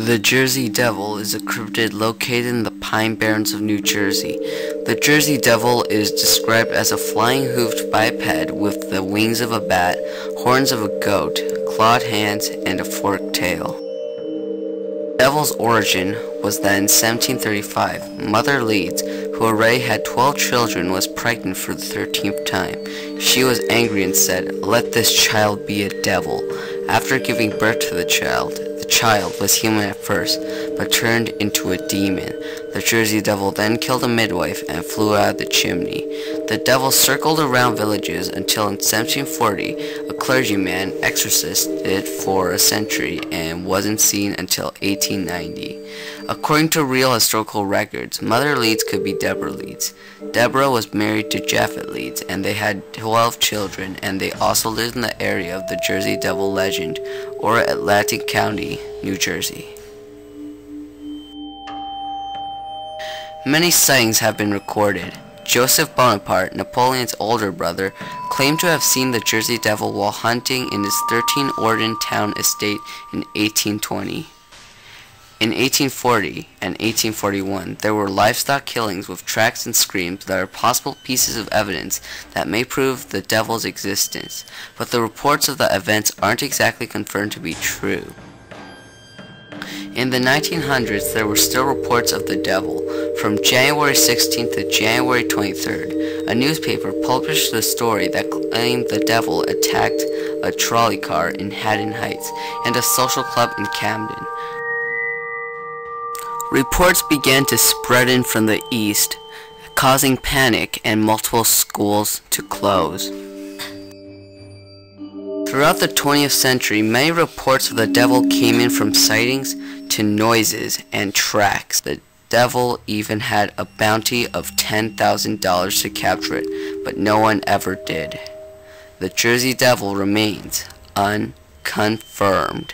The Jersey Devil is a cryptid located in the Pine Barrens of New Jersey. The Jersey Devil is described as a flying hoofed biped with the wings of a bat, horns of a goat, clawed hands, and a forked tail. The devil's origin was that in 1735, Mother Leeds, who already had 12 children, was pregnant for the 13th time. She was angry and said, "Let this child be a devil." After giving birth to the child was human at first, but turned into a demon. The Jersey Devil then killed a midwife and flew out of the chimney. The devil circled around villages until in 1740, a clergyman exorcised it for a century and wasn't seen until 1890. According to real historical records, Mother Leeds could be Deborah Leeds. Deborah was married to Japhet Leeds, and they had 12 children, and they also lived in the area of the Jersey Devil legend, or Atlantic County, New Jersey. Many sightings have been recorded. Joseph Bonaparte, Napoleon's older brother, claimed to have seen the Jersey Devil while hunting in his 13-Orden town estate in 1820. In 1840 and 1841, there were livestock killings with tracks and screams that are possible pieces of evidence that may prove the devil's existence, but the reports of the events aren't exactly confirmed to be true. In the 1900s, there were still reports of the devil. From January 16th to January 23rd, a newspaper published a story that claimed the devil attacked a trolley car in Haddon Heights and a social club in Camden. Reports began to spread in from the east, causing panic and multiple schools to close. Throughout the 20th century, many reports of the devil came in from sightings to noises and tracks. The devil even had a bounty of $10,000 to capture it, but no one ever did. The Jersey Devil remains unconfirmed.